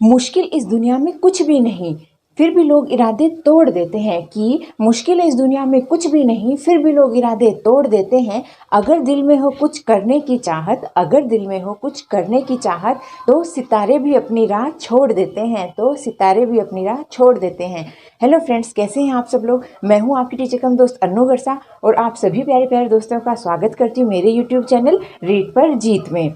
मुश्किल इस दुनिया में कुछ भी नहीं, फिर भी लोग इरादे तोड़ देते हैं। कि मुश्किल इस दुनिया में कुछ भी नहीं, फिर भी लोग इरादे तोड़ देते हैं। अगर दिल में हो कुछ करने की चाहत, अगर दिल में हो कुछ करने की चाहत, तो सितारे भी अपनी राह छोड़ देते हैं, तो सितारे भी अपनी राह छोड़ देते हैं। हेलो फ्रेंड्स, कैसे हैं आप सब लोग। मैं हूं आपकी टीचर कम दोस्त अन्नू गरसा और आप सभी प्यारे प्यारे दोस्तों का स्वागत करती हूं मेरे यूट्यूब चैनल रीड पर जीत में।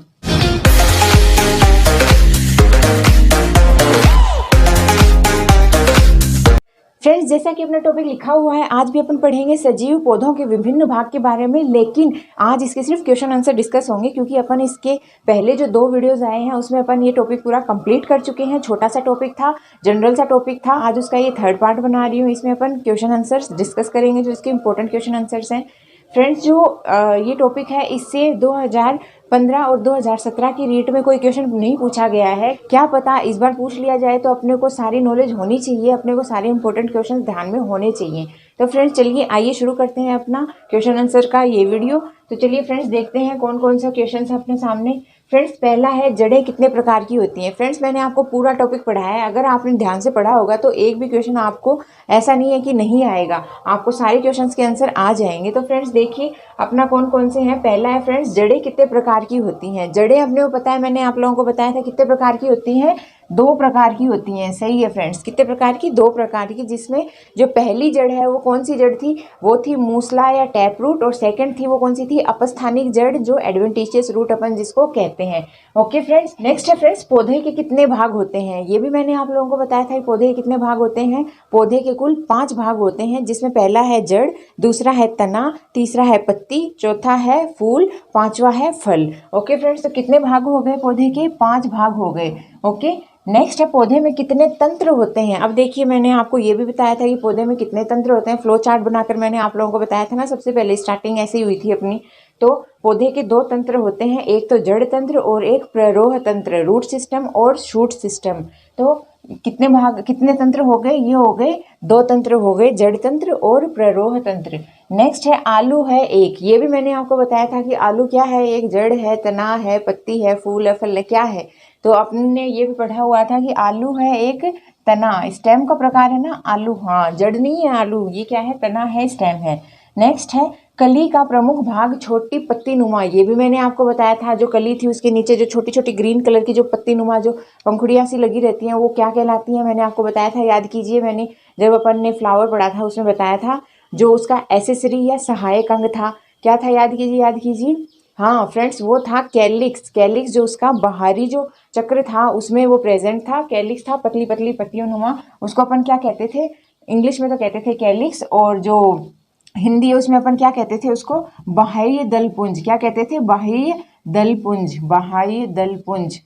फ्रेंड्स, जैसा कि अपना टॉपिक लिखा हुआ है, आज भी अपन पढ़ेंगे सजीव पौधों के विभिन्न भाग के बारे में। लेकिन आज इसके सिर्फ क्वेश्चन आंसर डिस्कस होंगे, क्योंकि अपन इसके पहले जो 2 वीडियोस आए हैं उसमें अपन ये टॉपिक पूरा कंप्लीट कर चुके हैं। छोटा सा टॉपिक था, जनरल सा टॉपिक था। आज उसका ये 3rd पार्ट बना रही हूँ। इसमें अपन क्वेश्चन आंसर्स डिस्कस करेंगे, जो इसके इंपॉर्टेंट क्वेश्चन आंसर्स हैं। फ्रेंड्स, जो ये टॉपिक है, इससे 2015 और 2017 की रीट में कोई क्वेश्चन नहीं पूछा गया है। क्या पता इस बार पूछ लिया जाए, तो अपने को सारी नॉलेज होनी चाहिए, अपने को सारे इंपॉर्टेंट क्वेश्चन ध्यान में होने चाहिए। तो फ्रेंड्स चलिए, आइए शुरू करते हैं अपना क्वेश्चन आंसर का ये वीडियो। तो चलिए फ्रेंड्स, देखते हैं कौन कौन सा क्वेश्चन है अपने सामने। फ्रेंड्स, पहला है जड़ें कितने प्रकार की होती हैं। फ्रेंड्स, मैंने आपको पूरा टॉपिक पढ़ाया है। अगर आपने ध्यान से पढ़ा होगा तो एक भी क्वेश्चन आपको ऐसा नहीं है कि नहीं आएगा, आपको सारे क्वेश्चंस के आंसर आ जाएंगे। तो फ्रेंड्स देखिए अपना कौन कौन से हैं। पहला है फ्रेंड्स, जड़ें कितने प्रकार की होती हैं। जड़ें अपने को पता है, मैंने आप लोगों को बताया था कितने प्रकार की होती हैं, 2 प्रकार की होती हैं। सही है फ्रेंड्स, कितने प्रकार की, 2 प्रकार की। जिसमें जो पहली जड़ है वो कौन सी जड़ थी, वो थी मूसला या टैप रूट। और सेकंड थी वो कौन सी थी, अपस्थानिक जड़, जो एडवेंटिशियस रूट अपन जिसको कहते हैं। ओके फ्रेंड्स, नेक्स्ट है फ्रेंड्स, पौधे के कितने भाग होते हैं। ये भी मैंने आप लोगों को बताया था कि पौधे के कितने भाग होते हैं। पौधे के कुल 5 भाग होते हैं, जिसमें पहला है जड़, दूसरा है तना, तीसरा है पत्ती, चौथा है फूल, 5वां है फल। ओके फ्रेंड्स, तो कितने भाग हो गए पौधे के, 5 भाग हो गए। ओके, नेक्स्ट है पौधे में कितने तंत्र होते हैं। अब देखिए, मैंने आपको ये भी बताया था कि पौधे में कितने तंत्र होते हैं। फ्लो चार्ट बनाकर मैंने आप लोगों को बताया था ना, सबसे पहले स्टार्टिंग ऐसे ही हुई थी अपनी। तो पौधे के 2 तंत्र होते हैं, एक तो जड़ तंत्र और एक प्ररोह तंत्र, रूट सिस्टम और शूट सिस्टम। तो कितने भाग, कितने तंत्र हो गए, ये हो गए 2 तंत्र हो गए, जड़ तंत्र और प्ररोह तंत्र। नेक्स्ट है आलू है एक। ये भी मैंने आपको बताया था कि आलू क्या है, एक जड़ है, तना है, पत्ती है, फूल है, फल है, क्या है। तो आपने ये भी पढ़ा हुआ था कि आलू है एक तना, स्टेम का प्रकार है ना आलू। हाँ, जड़ नहीं है आलू, ये क्या है, तना है, स्टेम है। नेक्स्ट है कली का प्रमुख भाग छोटी पत्ती नुमा। ये भी मैंने आपको बताया था, जो कली थी उसके नीचे जो छोटी छोटी ग्रीन कलर की जो पत्ती नुमा जो पंखुड़ियाँ सी लगी रहती हैं, वो क्या कहलाती हैं, मैंने आपको बताया था। याद कीजिए, मैंने जब अपन ने फ्लावर पढ़ा था उसमें बताया था, जो उसका एसेसरी या सहायक अंग था, क्या था, याद कीजिए, याद कीजिए। हाँ फ्रेंड्स, वो था कैलिक्स। कैलिक्स जो उसका बाहरी जो चक्र था उसमें वो प्रेजेंट था, कैलिक्स था, पतली पतली पत्तियों नुमा। उसको अपन क्या कहते थे, इंग्लिश में तो कहते थे कैलिक्स, और जो हिंदी है उसमें अपन क्या कहते थे उसको, बाह्य दलपुंज। क्या कहते थे, बाह्य दलपुंज, बाह्य दलपुंज।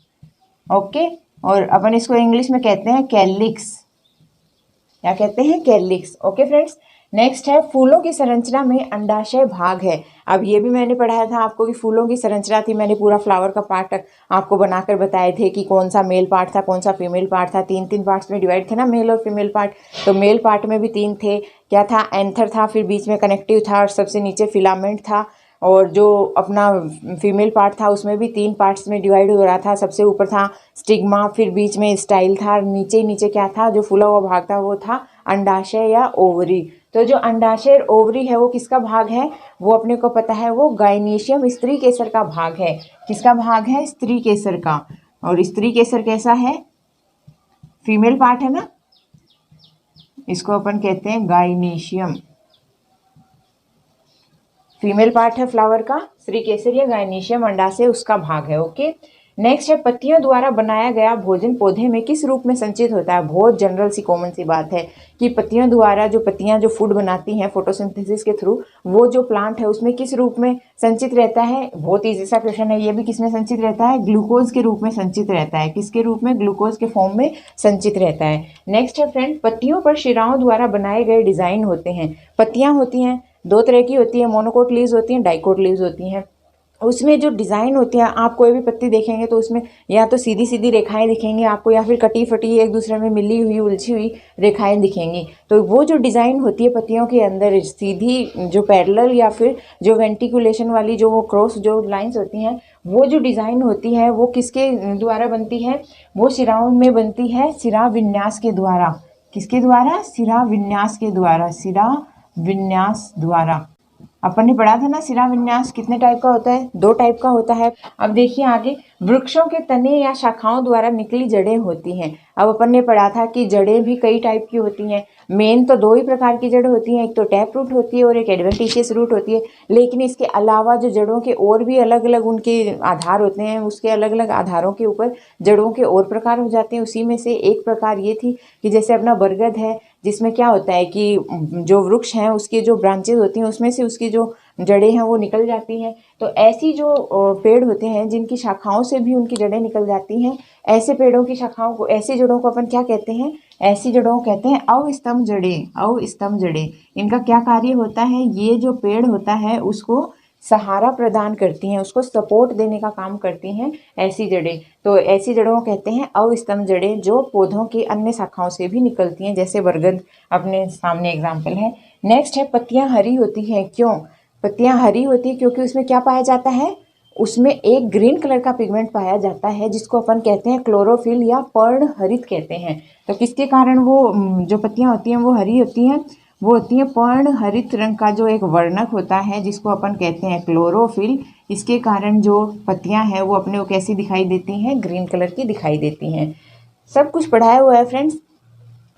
ओके, और अपन इसको इंग्लिश में कहते हैं कैलिक्स। क्या कहते हैं, कैलिक्स। ओके फ्रेंड्स, नेक्स्ट है फूलों की संरचना में अंडाशय भाग है। अब ये भी मैंने पढ़ाया था आपको कि फूलों की संरचना थी, मैंने पूरा फ्लावर का पार्ट आपको बनाकर बताए थे कि कौन सा मेल पार्ट था, कौन सा फीमेल पार्ट था। 3 पार्ट्स में डिवाइड थे ना, मेल और फीमेल पार्ट। तो मेल पार्ट में भी 3 थे। क्या था, एंथर था, फिर बीच में कनेक्टिव था, और सबसे नीचे फिलामेंट था। और जो अपना फीमेल पार्ट था उसमें भी 3 पार्ट्स में डिवाइड हो रहा था। सबसे ऊपर था स्टिग्मा, फिर बीच में स्टाइल था, नीचे नीचे क्या था, जो फूला हुआ भाग था वो था अंडाशय या ओवरी। तो जो अंडाशय और ओवरी है वो किसका भाग है, वो अपने को पता है, वो गायनीशियम, स्त्री केसर का भाग है। किसका भाग है, स्त्री केसर का। और स्त्री केसर कैसा है, फीमेल पार्ट है ना, इसको अपन कहते हैं गायनीशियम। फीमेल पार्ट है फ्लावर का, स्त्री केसर या गायनीशियम, अंडाशय उसका भाग है। ओके, नेक्स्ट है पत्तियों द्वारा बनाया गया भोजन पौधे में किस रूप में संचित होता है। बहुत जनरल सी कॉमन सी बात है कि पत्तियों द्वारा, जो पत्तियां जो फूड बनाती हैं फोटोसिंथेसिस के थ्रू, वो जो प्लांट है उसमें किस रूप में संचित रहता है। बहुत ईजी सा क्वेश्चन है ये भी, किसमें संचित रहता है, ग्लूकोज के रूप में संचित रहता है। किसके रूप में, ग्लूकोज के फॉर्म में संचित रहता है। नेक्स्ट है फ्रेंड, पत्तियों पर शिराओं द्वारा बनाए गए डिजाइन होते हैं। पत्तियां होती हैं 2 तरह की होती है, मोनोकोट लीव्स होती हैं, डाइकोट लीव्स होती हैं। उसमें जो डिज़ाइन होती है, आप कोई भी पत्ती देखेंगे तो उसमें या तो सीधी सीधी रेखाएं दिखेंगी आपको, या फिर कटी फटी एक दूसरे में मिली हुई उलझी हुई रेखाएं दिखेंगी। तो वो जो डिज़ाइन होती है पत्तियों के अंदर, सीधी जो पैरेलल या फिर जो वेंटिकुलेशन वाली जो वो क्रॉस जो लाइंस होती हैं, वो जो डिज़ाइन होती है वो किसके द्वारा बनती है, वो शिराओं में बनती है शिरा विन्यास के द्वारा। किसके द्वारा? शिरा विन्यास के द्वारा, शिरा विन्यास द्वारा। अपन ने पढ़ा था ना शिरा विन्यास कितने टाइप का होता है, 2 टाइप का होता है। अब देखिए आगे, वृक्षों के तने या शाखाओं द्वारा निकली जड़ें होती हैं। अब अपन ने पढ़ा था कि जड़ें भी कई टाइप की होती हैं। मेन तो 2 ही प्रकार की जड़ होती हैं, एक तो टैप रूट होती है और एक एडवेंटिशियस रूट होती है। लेकिन इसके अलावा जो जड़ों के और भी अलग अलग उनके आधार होते हैं, उसके अलग अलग आधारों के ऊपर जड़ों के और प्रकार हो जाते हैं। उसी में से एक प्रकार ये थी कि जैसे अपना बरगद है, जिसमें क्या होता है कि जो वृक्ष हैं उसके जो ब्रांचेज होती हैं उसमें से उसकी जो जड़ें हैं वो निकल जाती हैं। तो ऐसी जो पेड़ होते हैं जिनकी शाखाओं से भी उनकी जड़ें निकल जाती हैं, ऐसे पेड़ों की शाखाओं को, ऐसी जड़ों को अपन क्या कहते हैं? ऐसी जड़ों को कहते हैं अवस्तंभ जड़ें। अवस्तंभ जड़ें, इनका क्या कार्य होता है? ये जो पेड़ होता है उसको सहारा प्रदान करती हैं, उसको सपोर्ट देने का काम करती हैं ऐसी जड़ें। तो ऐसी जड़ों को कहते हैं अवस्तंभ जड़ें, जो पौधों की अन्य शाखाओं से भी निकलती हैं, जैसे बरगद अपने सामने एग्जाम्पल है। नेक्स्ट है पत्तियां हरी होती हैं। क्यों पत्तियां हरी होती है? क्योंकि उसमें क्या पाया जाता है? उसमें एक ग्रीन कलर का पिगमेंट पाया जाता है जिसको अपन कहते हैं क्लोरोफिल या पर्णहरित कहते हैं। तो किसके कारण वो जो पत्तियां होती हैं वो हरी होती हैं? वो होती है पर्णहरित रंग का जो एक वर्णक होता है जिसको अपन कहते हैं क्लोरोफिल। इसके कारण जो पत्तियां हैं वो अपने को कैसी दिखाई देती हैं? ग्रीन कलर की दिखाई देती हैं। सब कुछ पढ़ाया हुआ है फ्रेंड्स।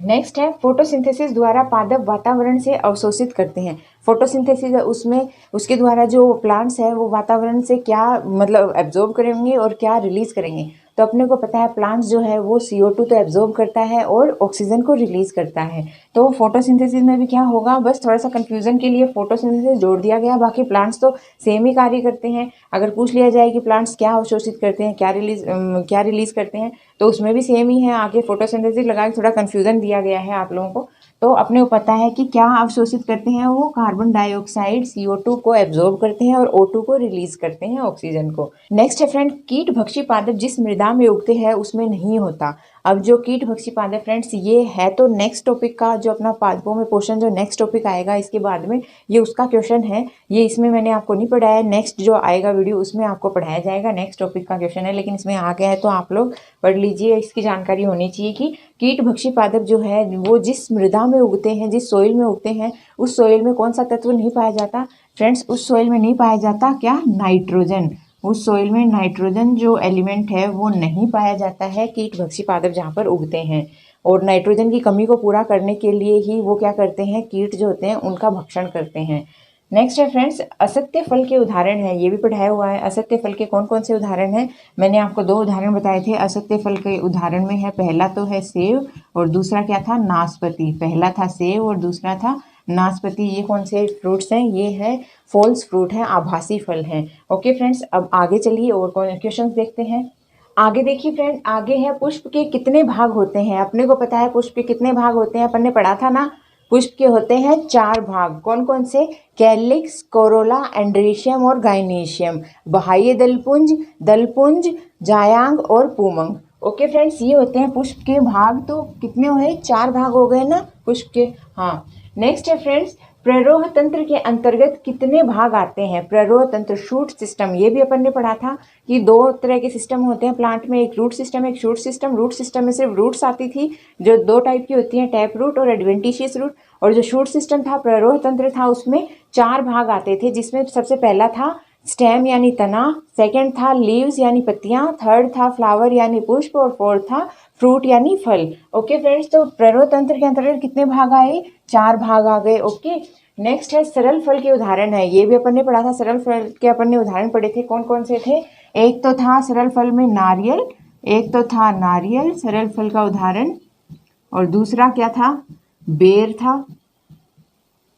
नेक्स्ट है फोटोसिंथेसिस द्वारा पादप वातावरण से अवशोषित करते हैं। फोटोसिंथेसिस उसमें उसके द्वारा जो प्लांट्स है वो वातावरण से क्या मतलब एब्जॉर्ब करेंगे और क्या रिलीज करेंगे। तो अपने को पता है प्लांट्स जो है वो CO2 तो एब्जॉर्ब करता है और ऑक्सीजन को रिलीज करता है। तो फोटोसिंथेसिस में भी क्या होगा, बस थोड़ा सा कंफ्यूजन के लिए फोटोसिंथेसिस जोड़ दिया गया, बाकी प्लांट्स तो सेम ही कार्य करते हैं। अगर पूछ लिया जाए कि प्लांट्स क्या अवशोषित करते हैं, क्या रिलीज करते हैं, तो उसमें भी सेम ही है। आगे फोटोसिंथेसिस लगा के थोड़ा कंफ्यूजन दिया गया है आप लोगों को। तो अपने को पता है कि क्या अवशोषित करते हैं, वो कार्बन डाइऑक्साइड CO2 को एब्जॉर्ब करते हैं और O2 को रिलीज करते हैं, ऑक्सीजन को। नेक्स्ट है फ्रेंड, कीट भक्षी पादप जिस मृदा में उगते हैं उसमें नहीं होता। अब जो कीट भक्षी पादप फ्रेंड्स ये है तो नेक्स्ट टॉपिक का जो अपना पादपों में पोर्शन जो नेक्स्ट टॉपिक आएगा इसके बाद में, ये उसका क्वेश्चन है। ये इसमें मैंने आपको नहीं पढ़ाया है, नेक्स्ट जो आएगा वीडियो उसमें आपको पढ़ाया जाएगा। नेक्स्ट टॉपिक का क्वेश्चन है, लेकिन इसमें आ गया है तो आप लोग पढ़ लीजिए। इसकी जानकारी होनी चाहिए कि कीट भक्षी पादप जो है वो जिस मृदा में उगते हैं, जिस सोइल में उगते हैं, उस सोइल में कौन सा तत्व नहीं पाया जाता फ्रेंड्स? उस सोइल में नहीं पाया जाता क्या? नाइट्रोजन। उस सोइल में नाइट्रोजन जो एलिमेंट है वो नहीं पाया जाता है कीट भक्षी पादप जहाँ पर उगते हैं। और नाइट्रोजन की कमी को पूरा करने के लिए ही वो क्या करते हैं, कीट जो होते हैं उनका भक्षण करते हैं। नेक्स्ट है फ्रेंड्स, असत्य फल के उदाहरण है। ये भी पढ़ाया हुआ है। असत्य फल के कौन कौन से उदाहरण हैं? मैंने आपको 2 उदाहरण बताए थे असत्य फल के उदाहरण में है। पहला तो है सेब और दूसरा क्या था? नाशपाती। पहला था सेब और दूसरा था नाशपाती। ये कौन से फ्रूट्स हैं? ये है फॉल्स फ्रूट हैं, आभासी फल हैं। ओके फ्रेंड्स, अब आगे चलिए और क्वेश्चन देखते हैं। आगे देखिए फ्रेंड, आगे है पुष्प के कितने भाग होते हैं। अपने को पता है पुष्प के कितने भाग होते हैं, अपन ने पढ़ा था ना। पुष्प के होते हैं 4 भाग। कौन कौन से? कैलिक्स, कोरोला, एंड्रीशियम और गाइनीशियम। बाह्य दलपुंज, दलपुंज, जायांग और पुमंग। ओके फ्रेंड्स, ये होते हैं पुष्प के भाग। तो कितने हुए? 4 भाग हो गए ना पुष्प के। हाँ, नेक्स्ट है फ्रेंड्स, प्ररोह तंत्र के अंतर्गत कितने भाग आते हैं? प्ररोह तंत्र, शूट सिस्टम, ये भी अपन ने पढ़ा था कि 2 तरह के सिस्टम होते हैं प्लांट में, एक रूट सिस्टम, एक शूट सिस्टम। रूट सिस्टम में सिर्फ रूट्स आती थी जो 2 टाइप की होती हैं, टैप रूट और एडवेंटिशियस रूट। और जो शूट सिस्टम था, प्ररोह तंत्र था, उसमें 4 भाग आते थे, जिसमें सबसे पहला था स्टेम यानी तना, सेकंड था लीव्स यानी पत्तियां, थर्ड था फ्लावर यानी पुष्प और फोर्थ था फ्रूट यानी फल। ओके फ्रेंड्स, तो प्ररोह तंत्र के अंतर्गत कितने भाग आए? 4 भाग आ गए। ओके, नेक्स्ट है सरल फल के उदाहरण है। ये भी अपन ने पढ़ा था। सरल फल के अपन ने उदाहरण पढ़े थे, कौन कौन से थे? एक तो था सरल फल में नारियल, एक तो था नारियल सरल फल का उदाहरण, और दूसरा क्या था? बेर था।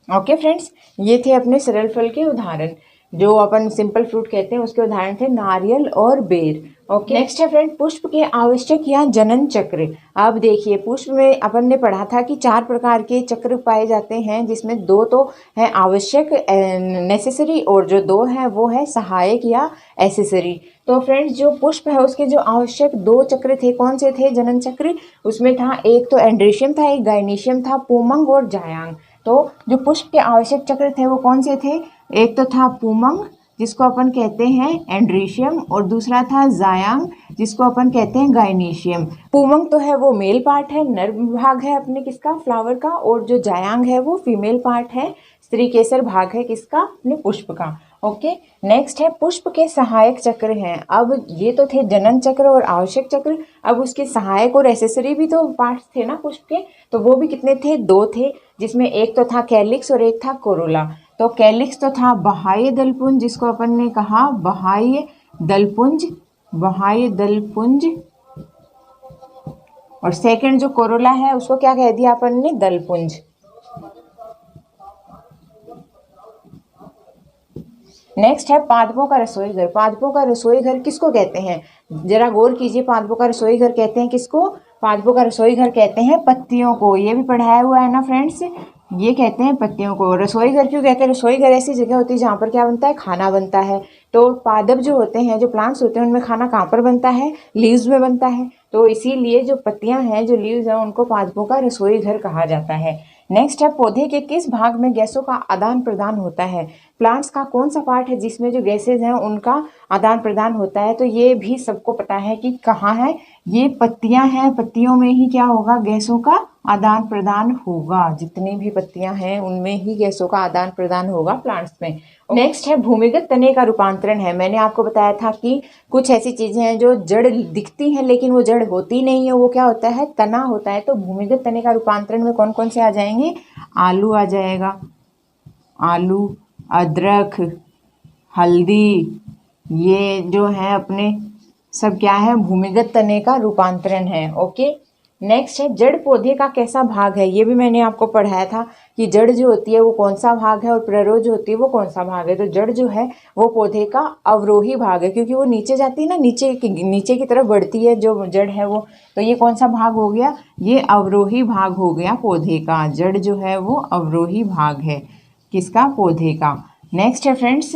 ओके फ्रेंड्स, ये थे अपने सरल फल के उदाहरण। जो अपन सिंपल फ्रूट कहते हैं उसके उदाहरण थे नारियल और बेर। ओके, नेक्स्ट है फ्रेंड, पुष्प के आवश्यक या जनन चक्र। अब देखिए, पुष्प में अपन ने पढ़ा था कि 4 प्रकार के चक्र पाए जाते हैं, जिसमें 2 तो है आवश्यक नेसेसरी, और जो 2 है वो है सहायक या एसेसरी। तो फ्रेंड्स, जो पुष्प है उसके जो आवश्यक 2 चक्र थे, कौन से थे जनन चक्र? उसमें था एक तो एंड्रीशियम था, एक गाइनीशियम था, पुमंग और जायांग। तो जो पुष्प के आवश्यक चक्र थे वो कौन से थे? एक तो था पुमंग, जिसको अपन कहते हैं एंड्रीशियम, और दूसरा था जायांग जिसको अपन कहते हैं गाइनीशियम। पुमंग तो है वो मेल पार्ट है, नर भाग है अपने किसका, फ्लावर का, और जो जायांग है वो फीमेल पार्ट है, स्त्री केसर भाग है किसका, अपने पुष्प का। ओके, नेक्स्ट है पुष्प के सहायक चक्र हैं। अब ये तो थे जनन चक्र और आवश्यक चक्र, अब उसके सहायक और एसेसरी भी तो पार्ट्स थे ना पुष्प के, तो वो भी कितने थे, 2 थे, जिसमें एक तो था कैलिक्स और एक था कोरोला। तो कैलिक्स तो था बाह्य दलपुंज, जिसको अपन ने कहा बाह्य दलपुंज, बाह्य दलपुंज, और सेकंड जो कोरोला है उसको क्या कह दिया अपन ने, दलपुंज। नेक्स्ट है पादपों का रसोई घर। पादपों का रसोई घर किसको कहते हैं, जरा गौर कीजिए। पादपों का रसोई घर कहते हैं किसको, पादपों का रसोई घर कहते हैं पत्तियों को। ये भी पढ़ाया हुआ है ना फ्रेंड्स, ये कहते हैं पत्तियों को। रसोई घर क्यों कहते हैं, रसोई घर ऐसी जगह होती है जहाँ पर क्या बनता है, खाना बनता है। तो पादप जो होते हैं, जो प्लांट्स होते हैं, उनमें खाना कहाँ पर बनता है, लीव्स में बनता है। तो इसीलिए जो पत्तियां हैं, जो लीव्स हैं, उनको पादपों का रसोई घर कहा जाता है। नेक्स्ट है पौधे के किस भाग में गैसों का आदान प्रदान होता है। प्लांट्स का कौन सा पार्ट है जिसमें जो गैसेज हैं उनका आदान प्रदान होता है, तो ये भी सबको पता है कि कहाँ है, ये पत्तियां हैं, पत्तियों में ही क्या होगा, गैसों का आदान प्रदान होगा। जितनी भी पत्तियां हैं उनमें ही गैसों का आदान प्रदान होगा प्लांट्स में। नेक्स्ट है भूमिगत तने का रूपांतरण है। मैंने आपको बताया था कि कुछ ऐसी चीजें हैं जो जड़ दिखती हैं लेकिन वो जड़ होती नहीं है, वो क्या होता है, तना होता है। तो भूमिगत तने का रूपांतरण में कौन कौन से आ जाएंगे, आलू आ जाएगा, आलू, अदरक, हल्दी, ये जो है अपने सब क्या है, भूमिगत तने का रूपांतरण है। ओके, नेक्स्ट है जड़ पौधे का कैसा भाग है। ये भी मैंने आपको पढ़ाया था कि जड़ जो होती है वो कौन सा भाग है और प्ररोह जो होती है वो कौन सा भाग है। तो जड़ जो है वो पौधे का अवरोही भाग है, क्योंकि वो नीचे जाती है ना, नीचे की तरफ बढ़ती है जो जड़ है वो। तो ये कौन सा भाग हो गया, ये अवरोही भाग हो गया पौधे का। जड़ जो है वो अवरोही भाग है किसका, पौधे का। नेक्स्ट है फ्रेंड्स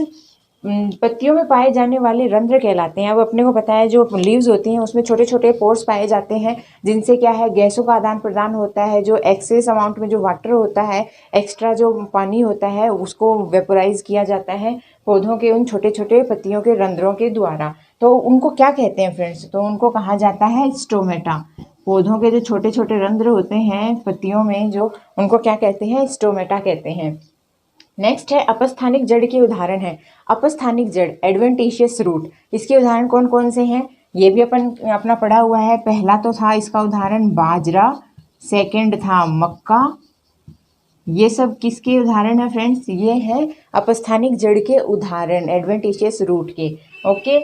पत्तियों में पाए जाने वाले रंध्र कहलाते हैं। अब अपने को पता है जो लीव्स होती हैं उसमें छोटे छोटे पोर्स पाए जाते हैं जिनसे क्या है, गैसों का आदान प्रदान होता है। जो एक्सेस अमाउंट में जो वाटर होता है, एक्स्ट्रा जो पानी होता है, उसको वेपोराइज किया जाता है पौधों के उन छोटे छोटे पत्तियों के रंध्रों के द्वारा। तो उनको क्या कहते हैं फ्रेंड्स, तो उनको कहा जाता है स्टोमेटा। पौधों के जो छोटे छोटे रंध्र होते हैं पत्तियों में जो, उनको क्या कहते हैं, स्टोमेटा कहते हैं। नेक्स्ट है अपस्थानिक जड़ के उदाहरण है। अपस्थानिक जड़, एडवेंटिशियस रूट, इसके उदाहरण कौन कौन से हैं, ये भी अपना पढ़ा हुआ है। पहला तो था इसका उदाहरण बाजरा, सेकंड था मक्का। ये सब किसके उदाहरण है फ्रेंड्स, ये है अपस्थानिक जड़ के उदाहरण, एडवेंटिशियस रूट के। ओके,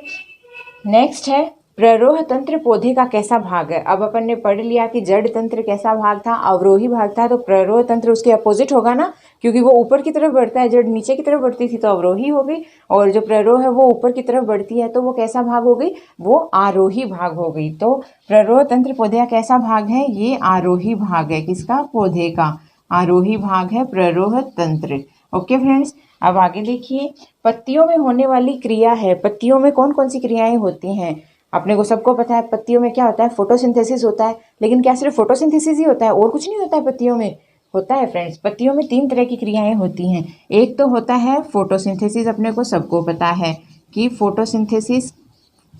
नेक्स्ट है प्ररोह तंत्र पौधे का कैसा भाग है। अब अपन ने पढ़ लिया कि जड़ तंत्र कैसा भाग था, अवरोही भाग था। तो प्ररोह तंत्र उसके अपोजिट होगा ना, क्योंकि वो ऊपर की तरफ बढ़ता है, जड़ नीचे की तरफ बढ़ती थी तो अवरोही हो गई, और जो प्ररोह है वो ऊपर की तरफ बढ़ती है तो वो कैसा भाग हो गई, वो आरोही भाग हो गई। तो प्ररोह तंत्र पौधे का कैसा भाग है, ये आरोही भाग है किसका, पौधे का। आरोही भाग है प्ररोह तंत्र। ओके फ्रेंड्स, अब आगे देखिए पत्तियों में होने वाली क्रिया है। पत्तियों में कौन कौन सी क्रियाएं होती हैं, अपने को सबको पता है पत्तियों में क्या होता है, फोटोसिंथेसिस होता है। लेकिन क्या सिर्फ फोटोसिंथेसिस ही होता है और कुछ नहीं होता है पत्तियों में, होता है फ्रेंड्स। पत्तियों में 3 तरह की क्रियाएं होती हैं। एक तो होता है फोटोसिंथेसिस, अपने को सबको पता है कि फोटोसिंथेसिस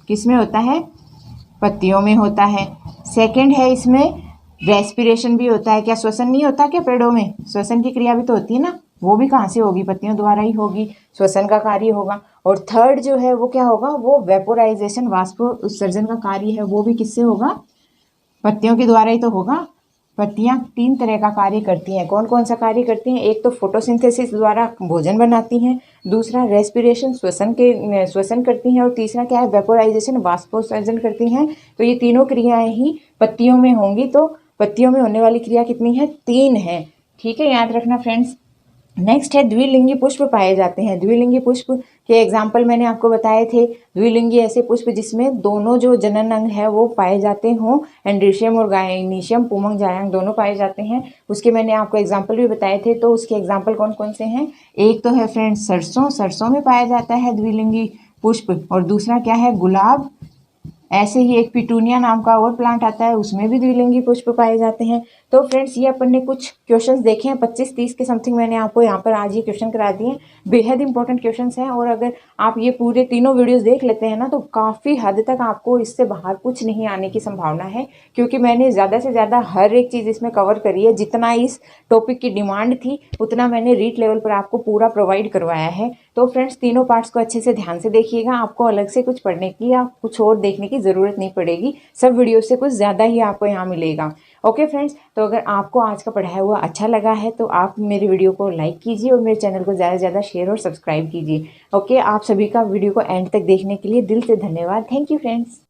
किस में होता है, पत्तियों में होता है। सेकंड है इसमें रेस्पिरेशन भी होता है। क्या श्वसन नहीं होता क्या पेड़ों में, श्वसन की क्रिया भी तो होती है ना, वो भी कहाँ से होगी, पत्तियों द्वारा ही होगी, श्वसन का कार्य होगा। और थर्ड जो है वो क्या होगा, वो वेपोराइजेशन, वाष्प उत्सर्जन का कार्य है, वो भी किससे होगा, पत्तियों के द्वारा ही तो होगा। पत्तियां 3 तरह का कार्य करती हैं। कौन कौन सा कार्य करती हैं, एक तो फोटोसिंथेसिस द्वारा भोजन बनाती हैं, दूसरा रेस्पिरेशन श्वसन करती हैं, और तीसरा क्या है, वेपोराइजेशन, वाष्पोत्सर्जन करती हैं। तो ये तीनों क्रियाएं ही पत्तियों में होंगी। तो पत्तियों में होने वाली क्रिया कितनी है, 3 है। ठीक है, याद रखना फ्रेंड्स। नेक्स्ट है द्विलिंगी पुष्प पाए जाते हैं। द्विलिंगी पुष्प के एग्जाम्पल मैंने आपको बताए थे। द्विलिंगी ऐसे पुष्प जिसमें दोनों जो जनन अंग है वो पाए जाते हों, एंड्रीशियम और गायनीशियम, पुमंग जायांग दोनों पाए जाते हैं, उसके मैंने आपको एग्जाम्पल भी बताए थे। तो उसके एग्जाम्पल कौन कौन से हैं, एक तो है फ्रेंड्स सरसों, सरसों में पाया जाता है द्विलिंगी पुष्प, और दूसरा क्या है, गुलाब, ऐसे ही एक पिटूनिया नाम का और प्लांट आता है, उसमें भी द्विलिंगी पुष्प पाए जाते हैं। तो फ्रेंड्स ये अपन ने कुछ क्वेश्चंस देखे हैं, 25-30 के समथिंग मैंने आपको यहाँ पर आज ये क्वेश्चन करा दिए हैं। बेहद इंपॉर्टेंट क्वेश्चंस हैं और अगर आप ये पूरे तीनों वीडियोस देख लेते हैं ना तो काफ़ी हद तक आपको इससे बाहर कुछ नहीं आने की संभावना है, क्योंकि मैंने ज़्यादा से ज़्यादा हर एक चीज़ इसमें कवर करी है। जितना इस टॉपिक की डिमांड थी उतना मैंने रीट लेवल पर आपको पूरा प्रोवाइड करवाया है। तो फ्रेंड्स तीनों पार्ट्स को अच्छे से ध्यान से देखिएगा, आपको अलग से कुछ पढ़ने की या कुछ और देखने की ज़रूरत नहीं पड़ेगी, सब वीडियो से कुछ ज़्यादा ही आपको यहाँ मिलेगा। ओके फ्रेंड्स, तो अगर आपको आज का पढ़ाया हुआ अच्छा लगा है तो आप मेरी वीडियो को लाइक कीजिए और मेरे चैनल को ज़्यादा से ज़्यादा शेयर और सब्सक्राइब कीजिए। ओके, आप सभी का वीडियो को एंड तक देखने के लिए दिल से धन्यवाद। Thank you friends.